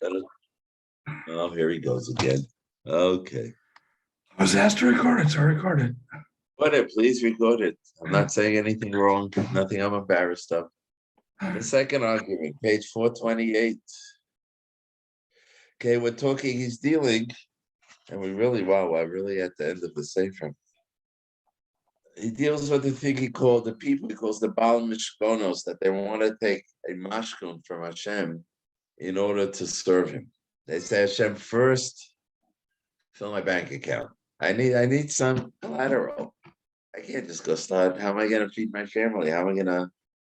Oh, here he goes again. Okay. I was asked to record it, so I recorded. Please record it. I'm not saying anything wrong, nothing I'm embarrassed of. The second argument, page 428. Okay, we're talking, he's dealing, and we're really at the end of the Sefer. He deals with the thing the people he calls the Baal Mishkonos, that they want to take a mashkon from Hashem in order to serve him. They say, Hashem, first, fill my bank account. I need some collateral. I can't just go start. How am I going to feed my family? How am I going to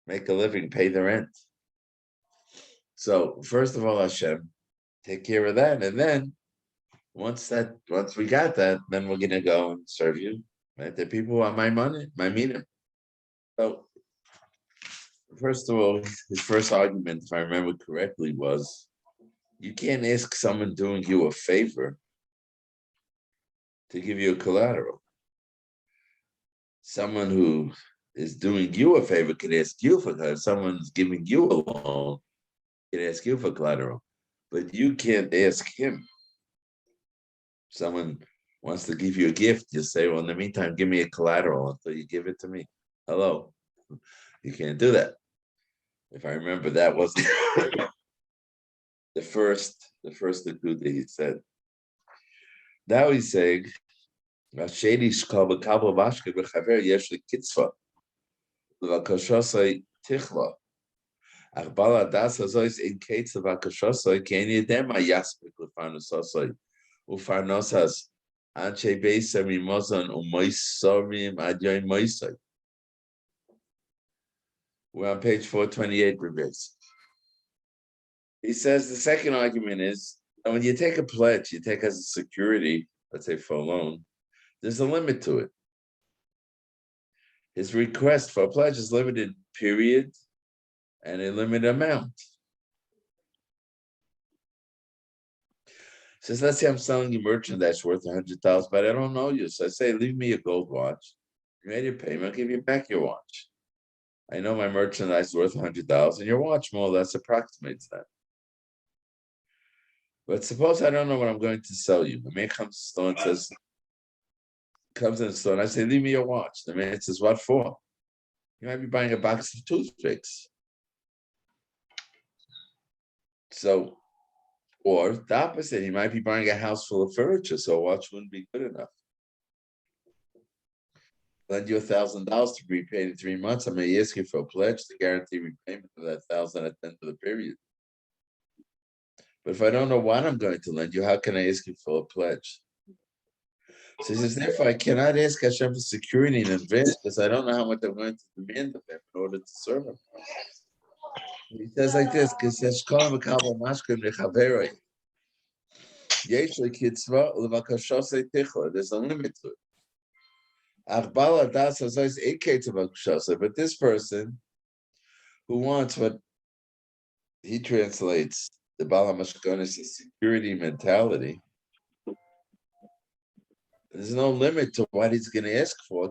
make a living, pay the rent? So first of all, Hashem, take care of that, and then once we got that, then we're going to go and serve you. Right? The people want my money, my mina. So first of all, his first argument, if I remember correctly, was you can't ask someone doing you a favor to give you a collateral. Someone who is doing you a favor can ask you for collateral. Someone's giving you a loan can ask you for collateral, but you can't ask him. Someone wants to give you a gift, you say, well, in the meantime, give me a collateral until you give it to me. Hello. You can't do that. If I remember, that was the first that he said. Now he's saying, we're on page 428, reverse. He says the second argument is that when you take a pledge, you take as a security, let's say for a loan, there's a limit to it. His request for a pledge is limited period and a limited amount. Says, let's say I'm selling you merchandise worth $100, but I don't know you. So I say, leave me a gold watch. You made your payment, I'll give you back your watch. I know my merchandise is worth $100, and your watch more or less approximates that. But suppose I don't know what I'm going to sell you. The man comes in the store and I say, leave me your watch. The man says, what for? You might be buying a box of toothpicks. So, or the opposite, he might be buying a house full of furniture, so a watch wouldn't be good enough. Lend you $1,000 to be repaid in 3 months. I may ask you for a pledge to guarantee repayment of that $1,000 at the end of the period. But if I don't know what I'm going to lend you, how can I ask you for a pledge? So he says, therefore, I cannot ask Hashem for security in advance because I don't know how much I'm going to demand of him in order to serve him. He says like this, because there's a limit to it. But this person who wants what he translates the Bala Mashkonis security mentality, there's no limit to what he's going to ask for.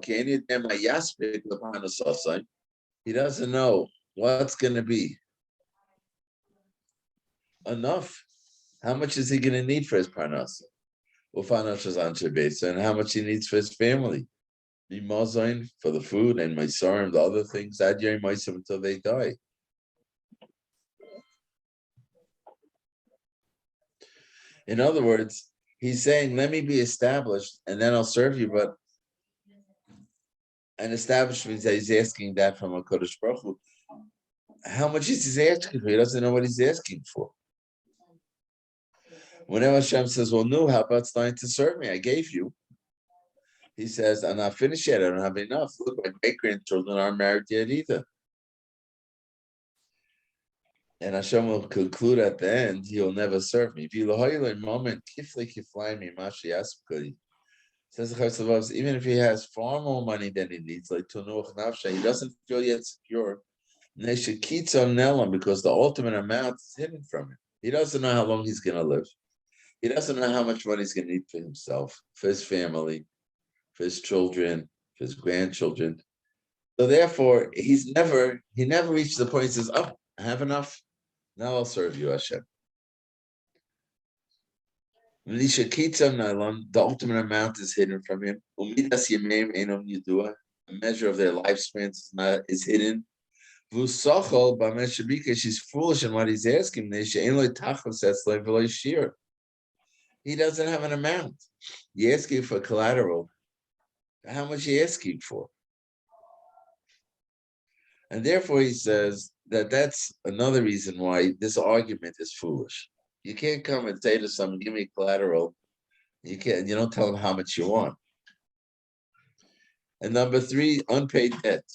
He doesn't know what's going to be enough. How much is he going to need for his parnasa? And how much he needs for his family. For the food and Maisarim, the other things, until they die. In other words, he's saying, let me be established and then I'll serve you. But an establishment that he's asking that from a Kodesh Baruch Hu. How much is he asking for? He doesn't know what he's asking for. Whenever Hashem says, well, no, how about starting to serve me? I gave you. He says, I'm not finished yet. I don't have enough. Look, my great-grandchildren aren't married yet either. And Hashem will conclude at the end, he'll never serve me. Says haLevavos, even if he has far more money than he needs, like Tunuach Nafsha, he doesn't feel yet secure. Because the ultimate amount is hidden from him. He doesn't know how long he's going to live. He doesn't know how much money he's going to need for himself, for his family, for his children, for his grandchildren. So therefore, he never reached the point he says, oh, I have enough. Now I'll serve you, Hashem. The ultimate amount is hidden from him. The measure of their lifespans is hidden. She's foolish in what he's asking. He doesn't have an amount. You asking for collateral. How much are you asking for? And therefore, he says that that's another reason why this argument is foolish. You can't come and say to someone, "Give me collateral." You can't. You don't tell them how much you want. And number three, unpaid debt.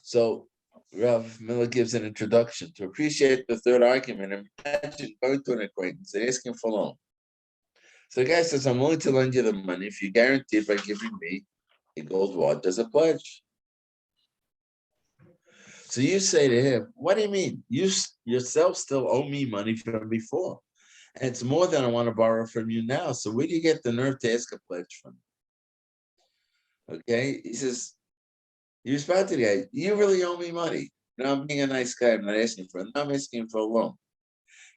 So Rav Miller gives an introduction to appreciate the third argument. Imagine going to an acquaintance and asking for a loan. So the guy says, "I'm willing to lend you the money if you guarantee it by giving me a gold watch as a pledge." So you say to him, "What do you mean? You yourself still owe me money from before. And it's more than I want to borrow from you now. So where do you get the nerve to ask a pledge from?" Okay. He says, you respond to the guy, "You really owe me money. Now I'm being a nice guy. I'm not asking for it. Now I'm asking for a loan."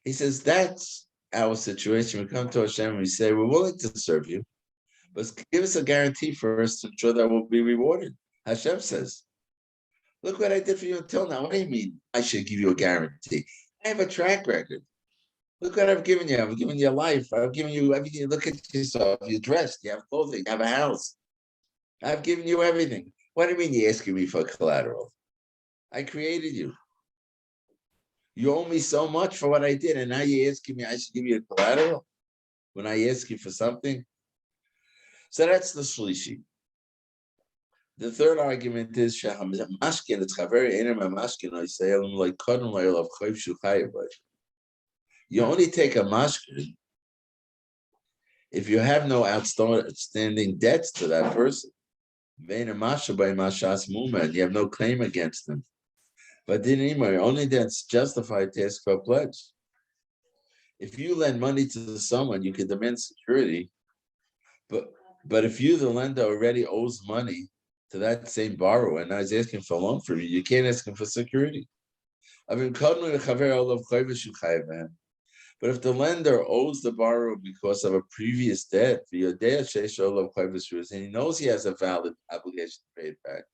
He says, that's our situation. We come to Hashem and we say, "We're willing to serve you, but give us a guarantee first to ensure that we'll be rewarded." Hashem says, "Look what I did for you until now. What do you mean I should give you a guarantee? I have a track record. Look what I've given you. I've given you life. I've given you everything. Look at yourself. You're dressed. You have clothing. You have a house. I've given you everything. What do you mean you're asking me for collateral? I created you. You owe me so much for what I did, and now you're asking me I should give you a collateral when I ask you for something?" So that's the shlishi. The third argument is mashkin. It's chaveri enem mashkin. I say like kodem of chayv shuchayev. You only take a mashkin if you have no outstanding debts to that person. You have no claim against them. But only that's justified to ask for a pledge. If you lend money to someone, you can demand security. But if you, the lender, already owes money to that same borrower and now he's asking for a loan from you, you can't ask him for security. But if the lender owes the borrower because of a previous debt, and he knows he has a valid obligation to pay it back.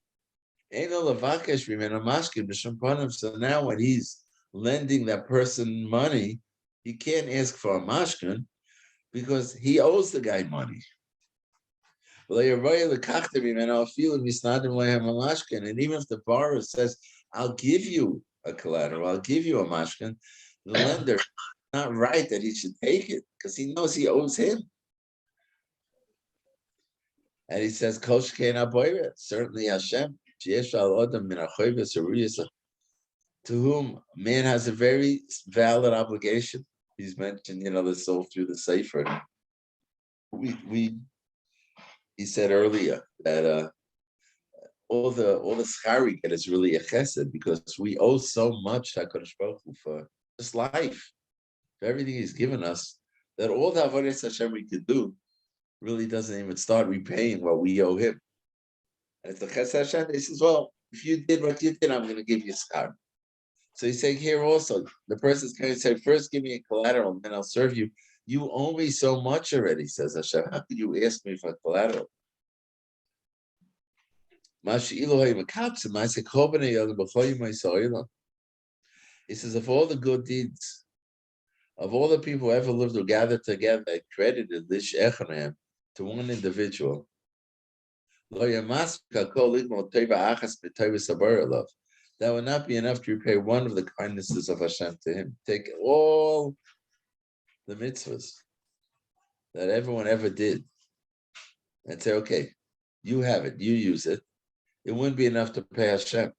So now when he's lending that person money, he can't ask for a mashkin because he owes the guy money. And even if the borrower says, "I'll give you a collateral, I'll give you a mashkin," the lender is not right that he should take it because he knows he owes him. And he says, certainly Hashem, to whom man has a very valid obligation. He's mentioned, the soul through the Sefer. He said earlier that all the schar we get is really a chesed because we owe so much to HaKadosh Baruch Hu for just life, for everything He's given us, that all the avodas Hashem we could do really doesn't even start repaying what we owe Him. And it's the chesed Hashem. He says, "Well, if you did what you did, I'm going to give you schar." So he's saying here also, the person's going to say, "First, give me a collateral, and then I'll serve you. You owe me so much already," says Hashem. "How could you ask me for collateral?" He says, if all the good deeds of all the people who ever lived or gathered together and credited this to one individual, that would not be enough to repay one of the kindnesses of Hashem to him. Take all the mitzvahs that everyone ever did and say, "Okay, you have it, you use it." It wouldn't be enough to pay Hashem.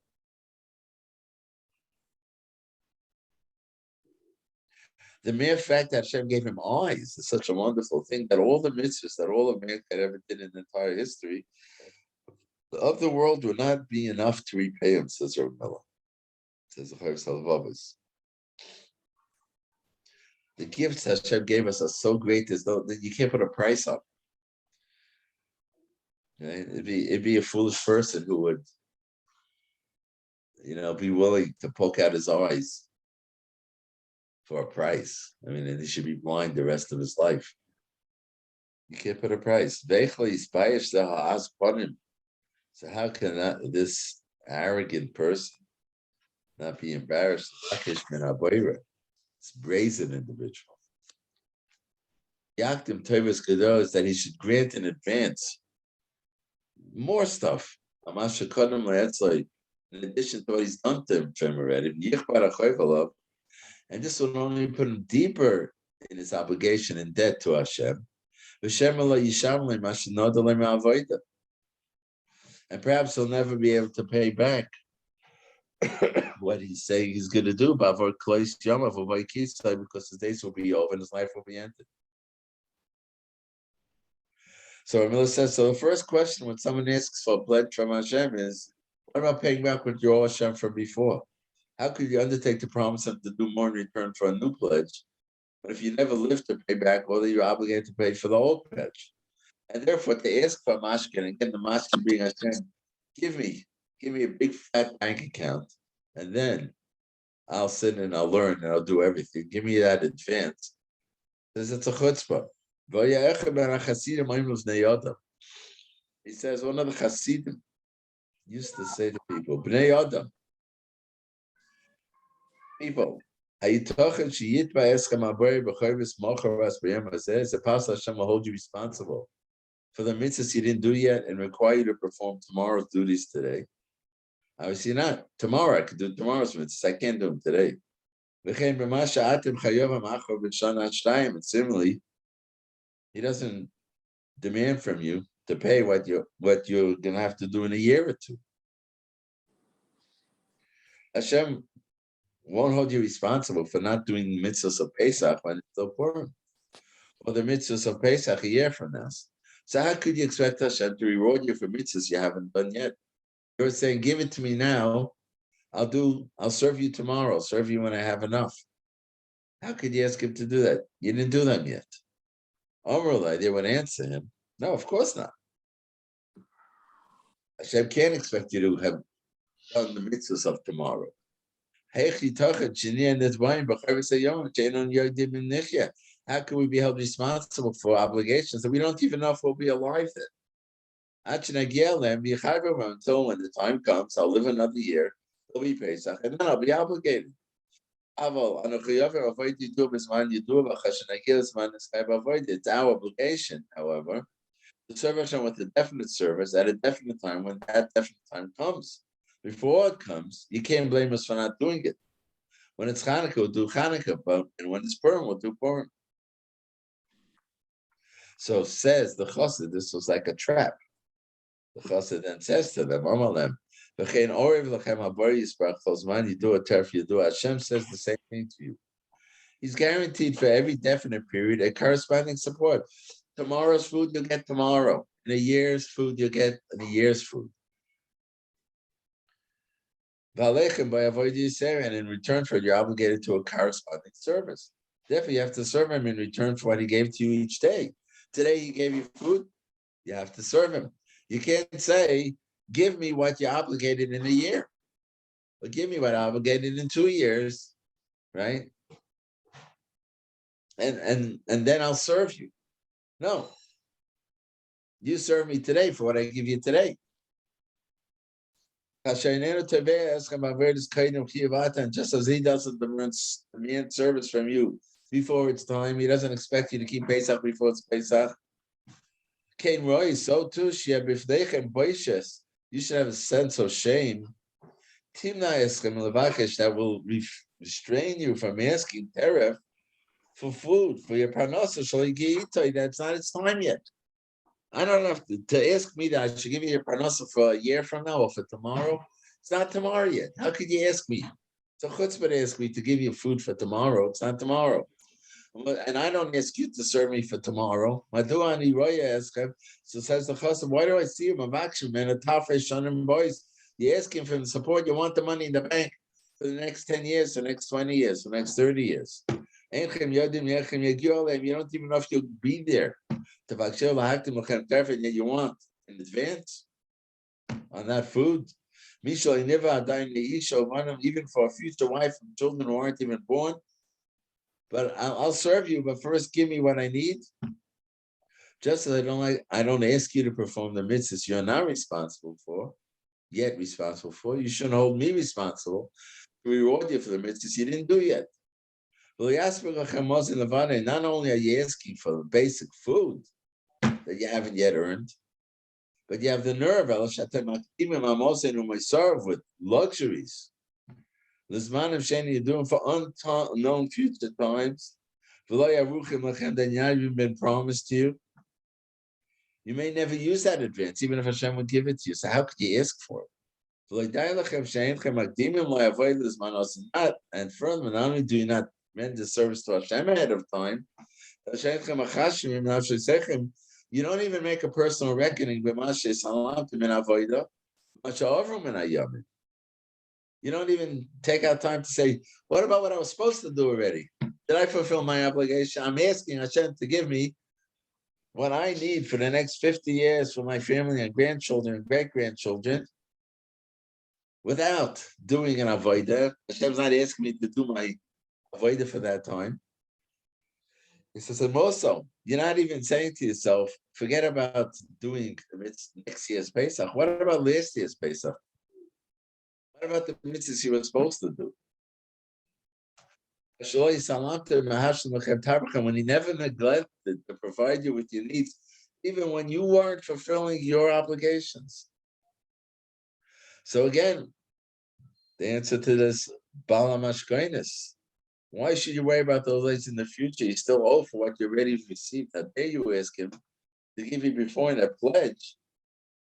The mere fact that Hashem gave him eyes is such a wonderful thing that all the mitzvahs that all of mankind ever did in the entire history of the world would not be enough to repay him, says Rav Miller. Says haLevavos. The gifts Hashem gave us are so great as though that you can't put a price on. Right? It'd be a foolish person who would, be willing to poke out his eyes for a price. I mean, and he should be blind the rest of his life. You can't put a price. So how can this arrogant person not be embarrassed? It's brazen individual. Yaktim Teves Kedo is that he should grant in advance more stuff. In addition to what he's done to him already. And this will only put him deeper in his obligation and debt to Hashem. And perhaps he'll never be able to pay back what he's saying he's going to do because his days will be over and his life will be ended. So Ramila says, so the first question when someone asks for a pledge from Hashem is, what about paying back what you owe Hashem from before? How could you undertake to promise him to do more in return for a new pledge? But if you never live to pay back, well, then you're obligated to pay for the old pledge. And therefore, to ask for mashkin, again, the mashkin being Hashem, give me a big fat bank account, and then I'll sit and I'll learn and I'll do everything. Give me that advance. Because it's a chutzpah. He says, one of the Hasidim used to say to people, Bnei Adam, people, is it possible Hashem will hold you responsible for the mitzvahs you didn't do yet and require you to perform tomorrow's duties today? Obviously not. Tomorrow I could do tomorrow's mitzvahs. I can't do them today. And similarly, he doesn't demand from you to pay what you're going to have to do in a year or two. Hashem won't hold you responsible for not doing mitzvahs of Pesach when it's still Purim, or the mitzvahs of Pesach a year from now. So how could you expect Hashem to reward you for mitzvahs you haven't done yet? You're saying, give it to me now. I'll serve you tomorrow. I'll serve you when I have enough. How could you ask him to do that? You didn't do them yet. Omrullah, they would answer him, no, of course not. Hashem can't expect you to have done the mitzvahs of tomorrow. How can we be held responsible for obligations that we don't even know if we'll be alive then? Until when the time comes, I'll live another year, it'll be Pesach, and then I'll be obligated. It's our obligation, however, to serve Hashem with a definite service at a definite time when that definite time comes. Before it comes, you can't blame us for not doing it. When it's Hanukkah, we'll do Hanukkah, and when it's Purim, we'll do Purim. So says the Chassid, this was like a trap. The Chassid then says to them, Amalem, Hashem says the same thing to you. He's guaranteed for every definite period a corresponding support. Tomorrow's food you'll get tomorrow. In a year's food you'll get in a year's food. And in return for it, you're obligated to a corresponding service. Therefore, you have to serve him in return for what he gave to you each day. Today he gave you food, you have to serve him. You can't say, give me what you're obligated in a year. Or give me what I'm obligated in 2 years, right? And then I'll serve you. No. You serve me today for what I give you today. And just as he doesn't demand service from you before it's time, he doesn't expect you to keep Pesach before it's Pesach. So too, you should have a sense of shame that will restrain you from asking Teref for food, for your parnasa. That's not its time yet. I don't have to ask me that I should give you your parnasa for a year from now or for tomorrow. It's not tomorrow yet. How could you ask me? So chutzpah to ask me to give you food for tomorrow. It's not tomorrow. And I don't ask you to serve me for tomorrow. Maduani Roya ask him. So says the chassid, why do I see him? I'm actually man a tafresh shanim boys. You ask him for the support. You want the money in the bank for the next 10 years, the next 20 years, the next 30 years. You don't even know if you'll be there. That you want in advance on that food. Even for a future wife and children who aren't even born. But I'll serve you, but first give me what I need. Just as I don't ask you to perform the mitzvahs you're not responsible for, yet responsible for. You shouldn't hold me responsible to reward you for the mitzvahs you didn't do yet. Not only are you asking for the basic food that you haven't yet earned, but you have the nerve, serve with luxuries. Lizman of Shani, you're doing for unknown future times. That not even been promised to you. You may never use that advance, even if Hashem would give it to you. So how could you ask for it? And furthermore, not only do you not render service to Hashem ahead of time, you don't even make a personal reckoning. You don't even take out time to say, what about what I was supposed to do already? Did I fulfill my obligation? I'm asking Hashem to give me what I need for the next 50 years for my family and grandchildren and great-grandchildren without doing an avodah. Hashem's not asking me to do my avodah for that time. He says, and also, you're not even saying to yourself, forget about doing next year's Pesach. What about last year's Pesach? What about the mitzvahs you were supposed to do? When he never neglected to provide you with your needs, even when you weren't fulfilling your obligations. So again, the answer to this, Bala Mashkoinus. Why should you worry about those days in the future? You still owe for what you already received. That day you ask him to give you before in a pledge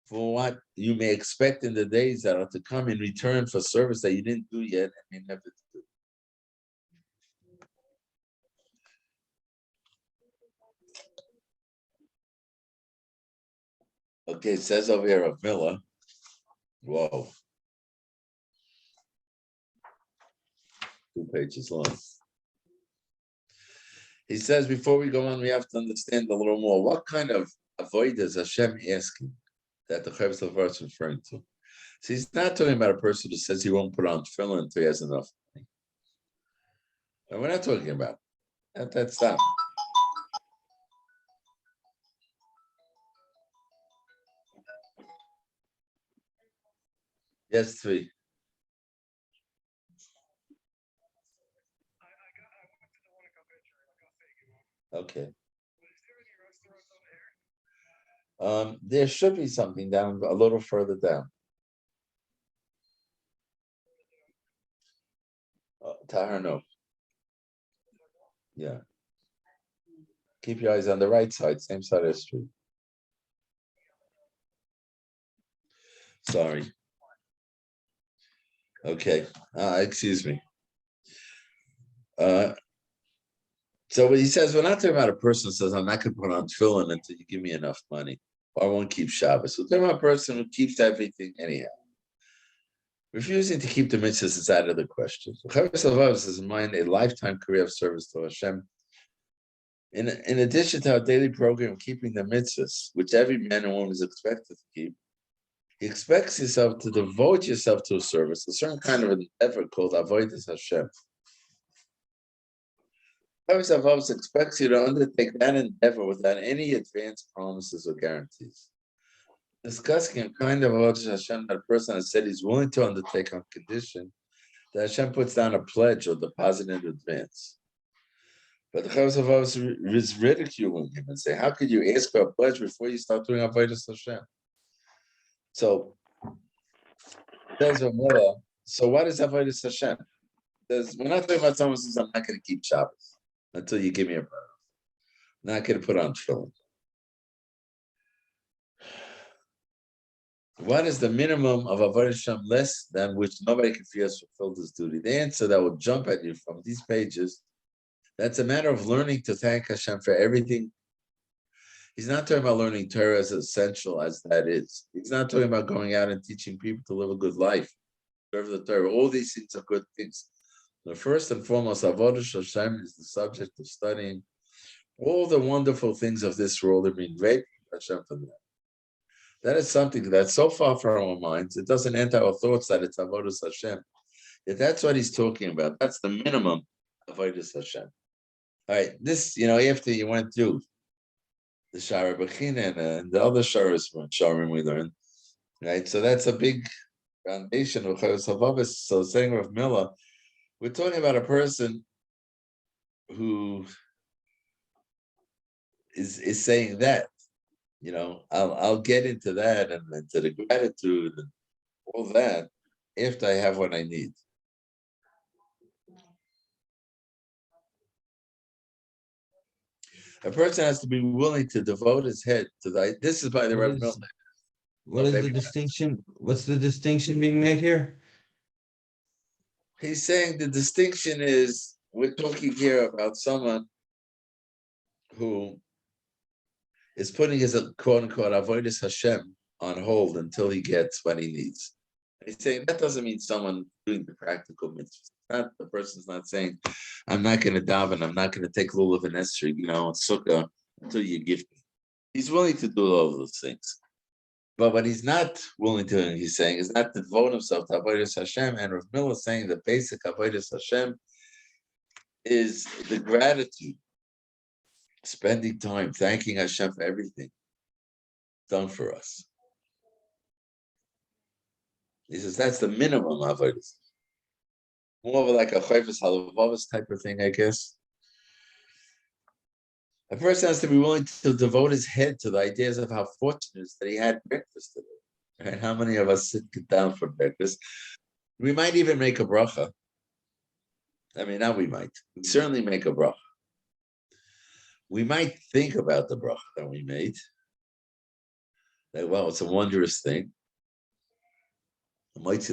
for what you may expect in the days that are to come in return for service that you didn't do yet and may never do. Okay, it says over here of Miller. Whoa. 2 pages long. He says, before we go on, we have to understand a little more. What kind of avoid is Hashem asking that the Chovos HaLevavos is referring to? So he's not talking about a person who says he won't put on tefillin until he has enough money. And we're not talking about that. That's not. Yes, 3. Okay. There should be something down a little further down. Tahar, no. Yeah. Keep your eyes on the right side, same side of the street. Sorry. Okay. Excuse me. So what he says, we're not talking about a person who says, I'm not going to put on tefillin until you give me enough money, or I won't keep Shabbos. We're talking about a person who keeps everything anyhow. Refusing to keep the mitzvahs is out of the question. Chovos HaLevavos is in mind a lifetime career of service to Hashem. In addition to our daily program of keeping the mitzvahs, which every man and woman is expected to keep, he expects yourself to devote yourself to a service, a certain kind of an effort called avodas Hashem. Chovos HaLevavos expects you to undertake that endeavor without any advance promises or guarantees. Discussing a kind of avodas Hashem that a person has said he's willing to undertake on condition that Hashem puts down a pledge or deposit in advance. But the Chovos HaLevavos is ridiculing him and say, how could you ask for a pledge before you start doing avodas Hashem? So, says Ramona, so what is avodas Hashem? We're not talking about someone who says, I'm not going to keep Shabbos until you give me a prayer. I'm not going to put on tefillin. What is the minimum of avodas Hashem less than which nobody can feel has fulfilled his duty? The answer that will jump at you from these pages, that's a matter of learning to thank Hashem for everything. He's not talking about learning Torah as essential as that is. He's not talking about going out and teaching people to live a good life, serve the Torah. All these things are good things. The first and foremost, avodas Hashem is the subject of studying all the wonderful things of this world and being grateful to Hashem for that. That is something that's so far from our minds, it doesn't enter our thoughts that it's avodas Hashem. If that's what he's talking about, that's the minimum of avodas Hashem. All right, this, after you went through the Shara Bechina and the other Sharim we learned, right? So that's a big foundation of Chovos haLevavos. So saying of Mila, we're talking about a person who is saying that, I'll get into that and into the gratitude and all that after I have what I need. A person has to be willing to devote his head to that. This is by the What Rebbe is Milner. what is the distinction? What's the distinction being made here? He's saying the distinction is we're talking here about someone who is putting his quote unquote avodas Hashem on hold until he gets what he needs. He's saying that doesn't mean someone doing the practical mitzvahs. Not the person's not saying, I'm not going to daven, I'm not going to take lulav and esrog, and sukkah until you give me. He's willing to do all those things. But what he's not willing to, he's saying, is not to devote himself to avodas Hashem. And Rav Miller is saying the basic avodas Hashem is the gratitude, spending time, thanking Hashem for everything done for us. He says that's the minimum avodas. More of like a Chovos haLevavos type of thing, I guess. A person has to be willing to devote his head to the ideas of how fortunate it is that he had breakfast today. Right? How many of us sit down for breakfast? We might even make a bracha. I mean, not we might. We certainly make a bracha. We might think about the bracha that we made. Like, well, it's a wondrous thing. Does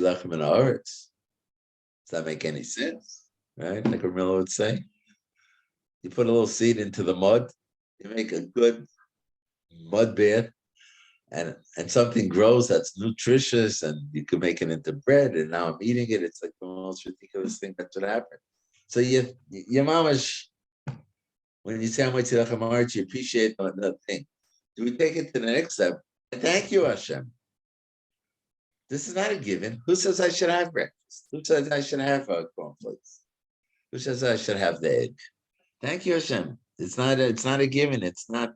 that make any sense? Right? Like Ramila would say. You put a little seed into the mud, you make a good mud bath, and something grows that's nutritious, and you can make it into bread, and now I'm eating it. It's like the most ridiculous thing that should happen. So your mamash, when you say you appreciate the thing. Do we take it to the next step? Thank you, Hashem. This is not a given. Who says I should have breakfast? Who says I should have cornflakes? Who says I should have the egg? Thank you, Hashem. It's not a given. It's not,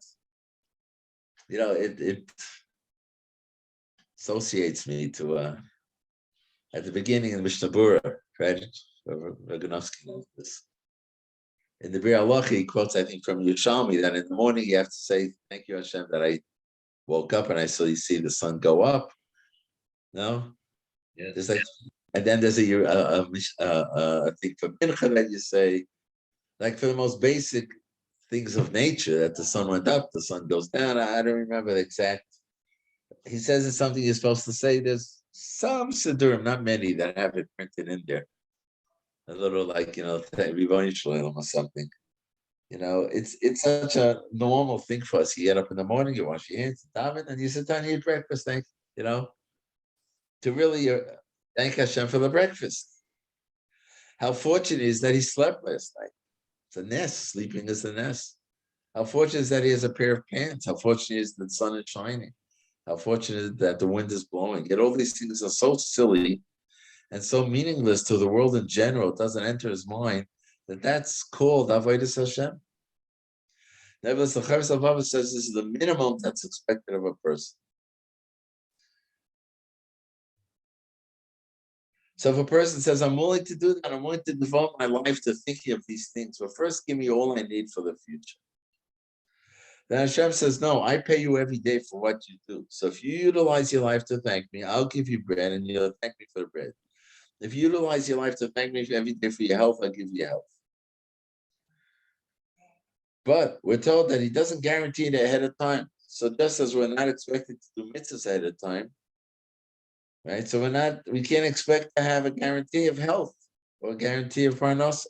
it associates me to at the beginning of Mishnah Berurah, right? Roganovsky this. In the Bir Halacha, he quotes, I think, from Yerushalmi, that in the morning you have to say, thank you, Hashem, that I woke up and I saw you see the sun go up. No? Yes. There's like, and then there's I think for Mincha that you say, like for the most basic things of nature, that the sun went up, the sun goes down. I don't remember the exact. He says it's something you're supposed to say. There's some Siddurim, not many, that have it printed in there. A little like, Ribbono Shel Olam or something. It's such a normal thing for us. You get up in the morning, you wash your hands, daven, and you sit down and eat breakfast. To really thank Hashem for the breakfast. How fortunate is that he slept last night. It's a nest. Sleeping is a nest. How fortunate is that he has a pair of pants. How fortunate is that the sun is shining. How fortunate is that the wind is blowing. Yet all these things are so silly and so meaningless to the world in general. It doesn't enter his mind that's called avodas Hashem. Nevertheless, the Chovos haLevavos says this is the minimum that's expected of a person. So if a person says, I'm willing to do that, I'm willing to devote my life to thinking of these things, but first give me all I need for the future. Then Hashem says, no, I pay you every day for what you do. So if you utilize your life to thank me, I'll give you bread and you'll thank me for the bread. If you utilize your life to thank me every day for your health, I'll give you health. But we're told that he doesn't guarantee it ahead of time. So just as we're not expected to do mitzvahs ahead of time, right? So we can't expect to have a guarantee of health or a guarantee of parnasa.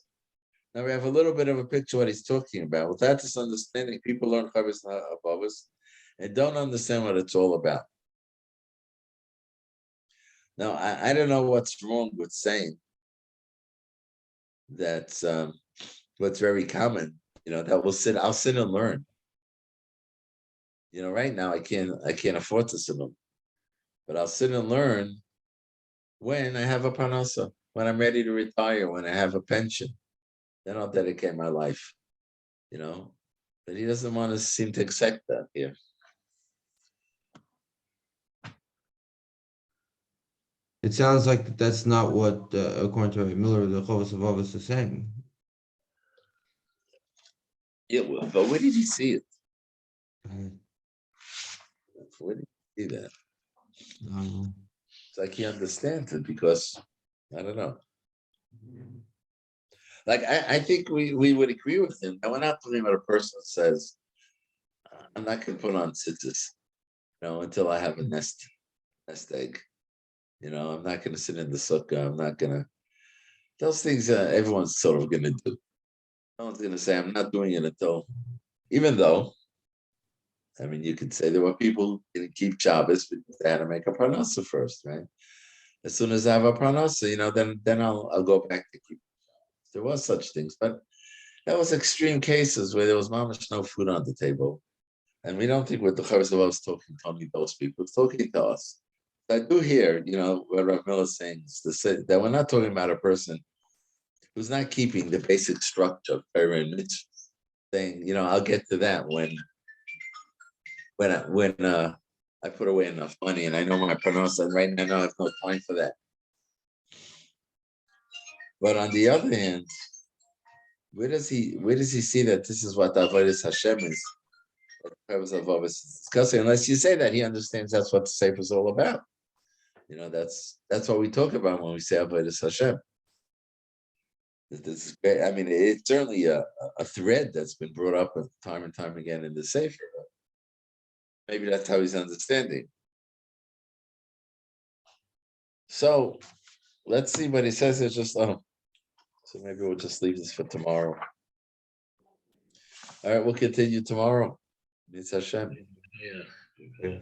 Now we have a little bit of a picture of what he's talking about. Without this understanding, people learn Chovos haLevavos and don't understand what it's all about. Now, I don't know what's wrong with saying that's what's very common, that I'll sit and learn. Right now I can't afford to sit and learn, but I'll sit and learn when I have a parnasa, when I'm ready to retire, when I have a pension, then I'll dedicate my life. You know, but he doesn't want to seem to accept that here. It sounds like that's not what, according to Miller, the Chovos haLevavos is saying. Yeah, well, but where did he see it? I Where did he see that? don't know. It's like he understands it because I don't know. Like I think we would agree with him. And we're not talking about a person that says, I'm not gonna put on tzitzis, until I have a nest egg. I'm not gonna sit in the sukkah. I'm not gonna those things everyone's sort of gonna do. No one's gonna say I'm not doing it until, even though, I mean, you could say there were people who didn't keep Shabbos because they had to make a parnasa first, right? As soon as I have a parnasa, then I'll go back to keep. There was such things, but that was extreme cases where there was mamash no food on the table, and we don't think what the Chovos haLevavos talking to only those people. It's talking to us. I do hear, what Rav Miller is saying is to say that we're not talking about a person who's not keeping the basic structure of Torah and mitzvah. Saying, I'll get to that when I put away enough money and I know my parnasa, and right now I have no time for that. But on the other hand, where does he see that this is what avodas Hashem is? Chovos haLevavos is discussing. Unless you say that he understands that's what the Sefer is all about. That's what we talk about when we say avodas Hashem. This is great. I mean, it's certainly a thread that's been brought up time and time again in the Sefer. Maybe that's how he's understanding. So let's see what he says. It's just so maybe we'll just leave this for tomorrow. All right, we'll continue tomorrow. It's Hashem. Yeah.